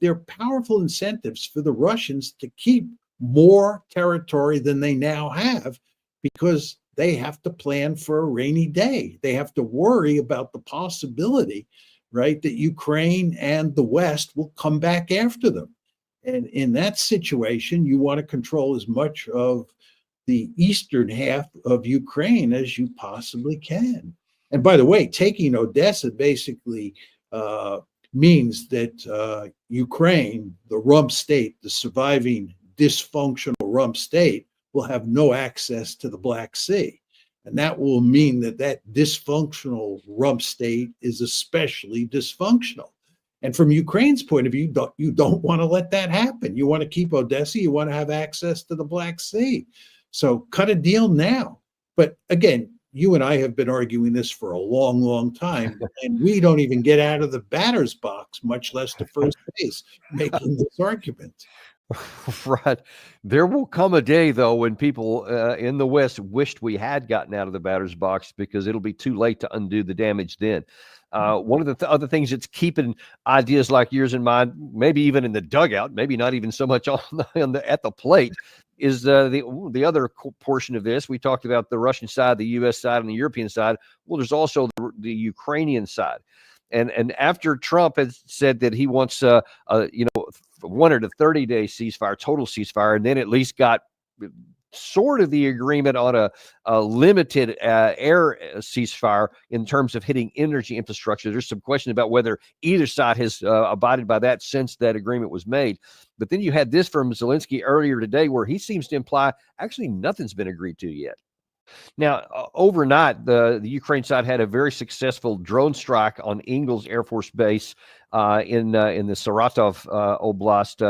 there are powerful incentives for the Russians to keep more territory than they now have, because they have to plan for a rainy day. They have to worry about the possibility, right, that Ukraine and the West will come back after them. And in that situation, you want to control as much of the eastern half of Ukraine as you possibly can. And by the way, taking Odessa basically means that Ukraine, the rump state, the surviving dysfunctional rump state, will have no access to the Black Sea. And that will mean that that dysfunctional rump state is especially dysfunctional. And from Ukraine's point of view, you don't want to let that happen. You want to keep Odessa. You want to have access to the Black Sea. So cut a deal now. But again, you and I have been arguing this for a long, long time, and we don't even get out of the batter's box, much less to first base, making this argument. Right. There will come a day, though, when people in the West wished we had gotten out of the batter's box, because it'll be too late to undo the damage then. One of the other things that's keeping ideas like yours in mind, maybe even in the dugout, maybe not even so much at the plate, is the other portion of this. We talked about the Russian side, the U.S. side, and the European side. Well, there's also the Ukrainian side. And after Trump has said that he wants wanted a 30-day ceasefire, total ceasefire, and then at least got sort of the agreement on a limited air ceasefire in terms of hitting energy infrastructure. There's some question about whether either side has abided by that since that agreement was made. But then you had this from Zelensky earlier today, where he seems to imply actually nothing's been agreed to yet. Now, overnight, the Ukraine side had a very successful drone strike on Ingalls Air Force Base in the Saratov Oblast.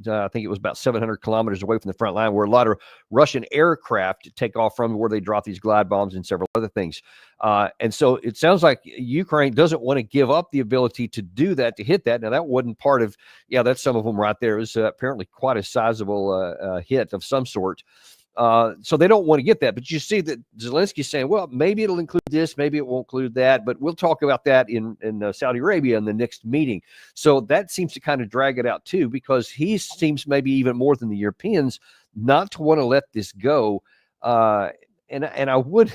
I think it was about 700 kilometers away from the front line, where a lot of Russian aircraft take off from, where they drop these glide bombs and several other things. And so it sounds like Ukraine doesn't want to give up the ability to do that, to hit that. Now, that wasn't part of, that's some of them right there. It was apparently quite a sizable hit of some sort. So they don't want to get that. But you see that Zelensky's saying, well, maybe it'll include this, maybe it won't include that, but we'll talk about that in Saudi Arabia in the next meeting. So that seems to kind of drag it out too, because he seems maybe even more than the Europeans not to want to let this go. And I would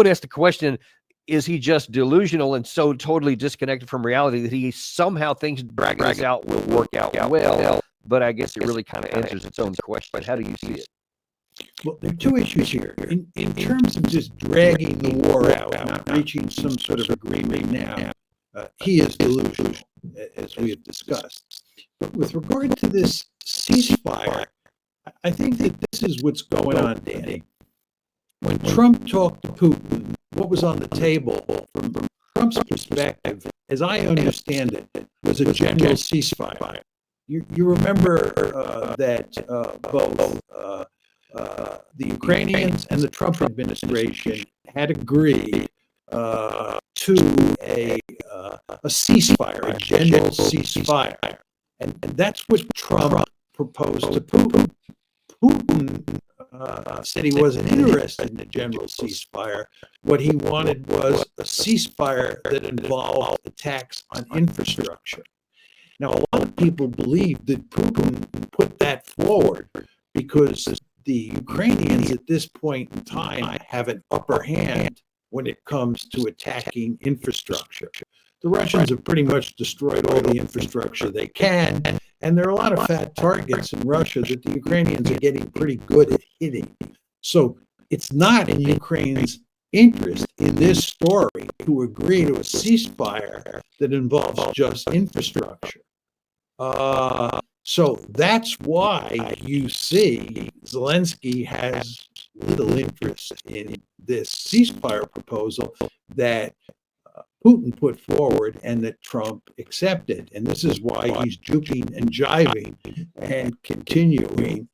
ask the question, is he just delusional and so totally disconnected from reality that he somehow thinks dragging this out will work out well? But I guess it really kind of answers its own question. How do you see it? Well, there are two issues here. In terms of just dragging the war out, not reaching some sort of agreement now, he is delusional, as we have discussed. But with regard to this ceasefire, I think that this is what's going on, Danny. When Trump talked to Putin, what was on the table from Trump's perspective, as I understand it, was a general ceasefire. You remember that both the Ukrainians and the Trump administration had agreed to a ceasefire, a general ceasefire. And that's what Trump proposed to Putin. Putin said he wasn't interested in a general ceasefire. What he wanted was a ceasefire that involved attacks on infrastructure. Now, a lot of people believe that Putin put that forward because the Ukrainians at this point in time have an upper hand when it comes to attacking infrastructure. The Russians have pretty much destroyed all the infrastructure they can, and there are a lot of fat targets in Russia that the Ukrainians are getting pretty good at hitting. So it's not in Ukraine's interest in this story to agree to a ceasefire that involves just infrastructure. So that's why you see Zelensky has little interest in this ceasefire proposal that Putin put forward and that Trump accepted. And this is why he's juking and jiving and continuing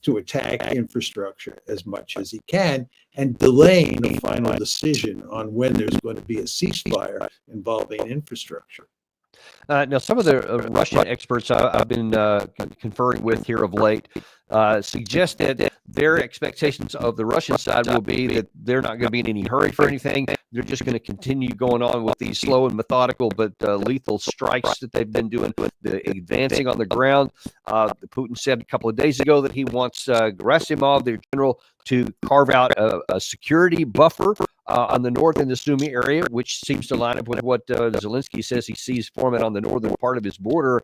to attack infrastructure as much as he can and delaying a final decision on when there's going to be a ceasefire involving infrastructure. Now, some of the Russian experts I've been conferring with here of late suggest that their expectations of the Russian side will be that they're not going to be in any hurry for anything. They're just going to continue going on with these slow and methodical but lethal strikes that they've been doing, the advancing on the ground. Putin said a couple of days ago that he wants Gerasimov, their general, to carve out a security buffer on the north in the Sumy area, which seems to line up with what Zelensky says he sees forming on the northern part of his border,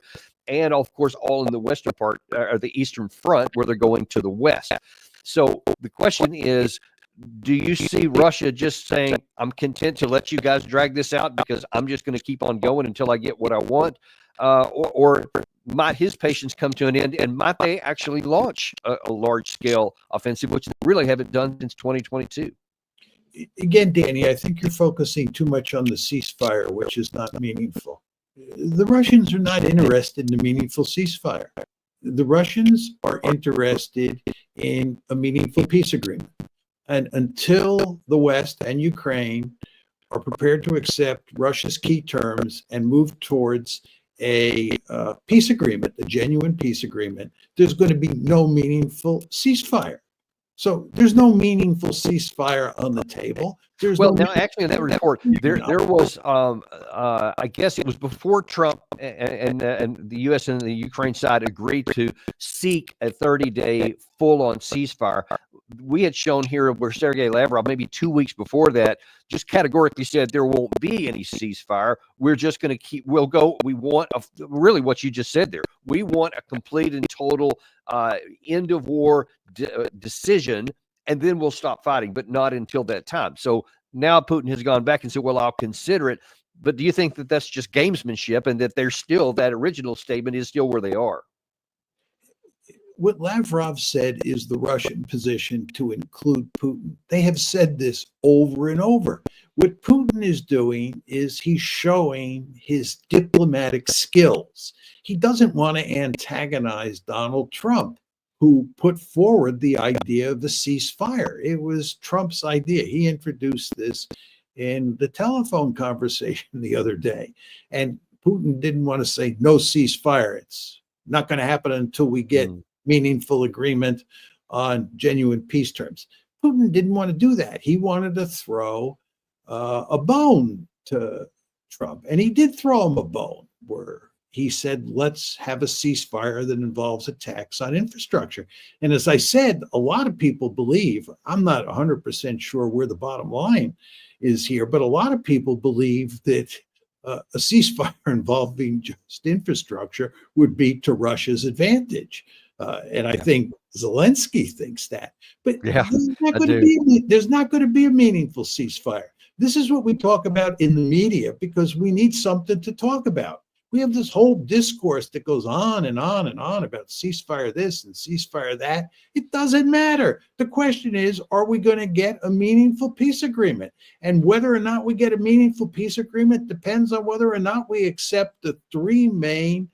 and of course all in the western part, or the eastern front, where they're going to the west. So the question is, do you see Russia just saying, I'm content to let you guys drag this out because I'm just going to keep on going until I get what I want? Or might his patience come to an end, and might they actually launch a large-scale offensive, which they really haven't done since 2022? Again, Danny, I think you're focusing too much on the ceasefire, which is not meaningful. The Russians are not interested in a meaningful ceasefire. The Russians are interested in a meaningful peace agreement. And until the West and Ukraine are prepared to accept Russia's key terms and move towards a peace agreement, a genuine peace agreement, there's going to be no meaningful ceasefire. So there's no meaningful ceasefire on the table. Now, actually, in that report, there was, I guess it was before Trump and the U.S. and the Ukraine side agreed to seek a 30-day full-on ceasefire. We had shown here where Sergei Lavrov, maybe 2 weeks before that, just categorically said there won't be any ceasefire. We're just going to we want really what you just said there. We want a complete and total end of war decision, and then we'll stop fighting, but not until that time. So now Putin has gone back and said, well, I'll consider it. But do you think that that's just gamesmanship, and that they're still, that original statement is still where they are? What Lavrov said is the Russian position to include Putin. They have said this over and over. What Putin is doing is he's showing his diplomatic skills. He doesn't want to antagonize Donald Trump, who put forward the idea of the ceasefire. It was Trump's idea. He introduced this in the telephone conversation the other day. And Putin didn't want to say no ceasefire. It's not going to happen until we get meaningful agreement on genuine peace terms. Putin didn't want to do that. He wanted to throw a bone to Trump. And he did throw him a bone, where he said, let's have a ceasefire that involves attacks on infrastructure. And as I said, a lot of people believe, I'm not 100% sure where the bottom line is here, but a lot of people believe that a ceasefire involving just infrastructure would be to Russia's advantage. And I think Zelensky thinks that. But there's not going to be a meaningful ceasefire. This is what we talk about in the media because we need something to talk about. We have this whole discourse that goes on and on and on about ceasefire this and ceasefire that. It doesn't matter. The question is, are we going to get a meaningful peace agreement? And whether or not we get a meaningful peace agreement depends on whether or not we accept the three main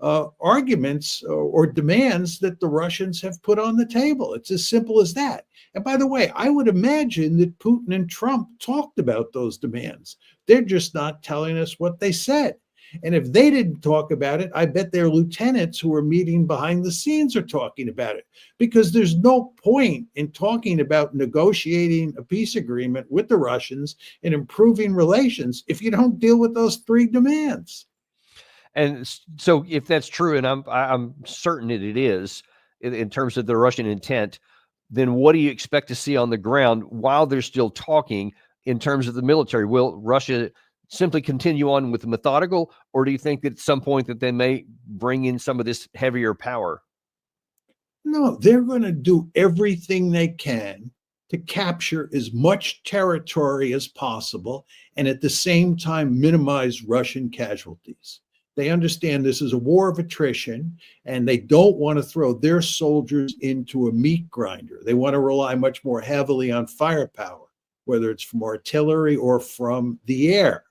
arguments or demands that the Russians have put on the table. It's as simple as that. And by the way, I would imagine that Putin and Trump talked about those demands. They're just not telling us what they said. And if they didn't talk about it, I bet their lieutenants who are meeting behind the scenes are talking about it, because there's no point in talking about negotiating a peace agreement with the Russians and improving relations if you don't deal with those three demands. And so if that's true, and I'm certain that it is in terms of the Russian intent, then what do you expect to see on the ground while they're still talking in terms of the military? Will Russia simply continue on with the methodical, or do you think that at some point that they may bring in some of this heavier power? No, they're going to do everything they can to capture as much territory as possible and at the same time minimize Russian casualties. They understand this is a war of attrition, and they don't want to throw their soldiers into a meat grinder. They want to rely much more heavily on firepower, whether it's from artillery or from the air,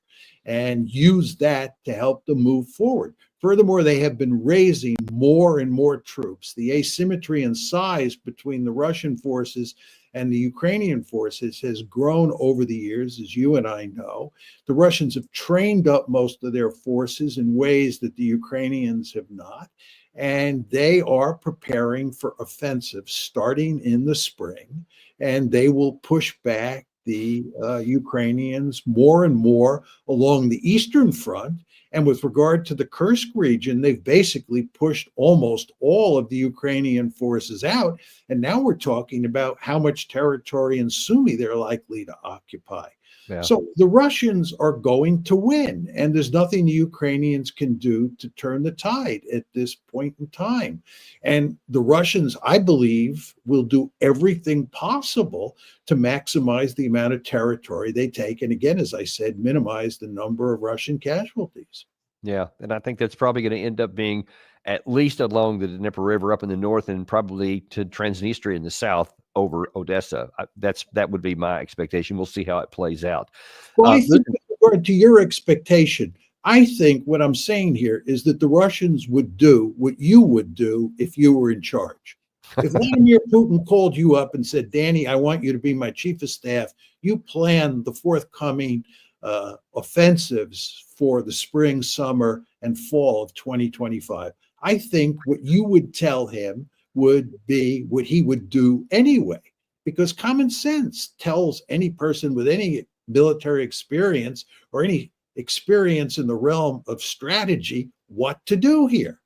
and use that to help them move forward. Furthermore, they have been raising more and more troops. The asymmetry in size between the Russian forces and the Ukrainian forces has grown over the years, as you and I know. The Russians have trained up most of their forces in ways that the Ukrainians have not, and they are preparing for offensives starting in the spring, and they will push back the Ukrainians more and more along the Eastern Front. And with regard to the Kursk region, they've basically pushed almost all of the Ukrainian forces out. And now we're talking about how much territory in Sumy they're likely to occupy. Yeah. So the Russians are going to win, and there's nothing the Ukrainians can do to turn the tide at this point in time. And the Russians, I believe, will do everything possible to maximize the amount of territory they take. And again, as I said, minimize the number of Russian casualties. Yeah, and I think that's probably going to end up being at least along the Dnieper River up in the north, and probably to Transnistria in the south over Odessa. That would be my expectation. We'll see how it plays out. Well, I think with regard to your expectation, I think what I'm saying here is that the Russians would do what you would do if you were in charge. If Vladimir Putin called you up and said, Danny, I want you to be my chief of staff, you plan the forthcoming offensives for the spring, summer, and fall of 2025. I think what you would tell him would be what he would do anyway, because common sense tells any person with any military experience or any experience in the realm of strategy what to do here.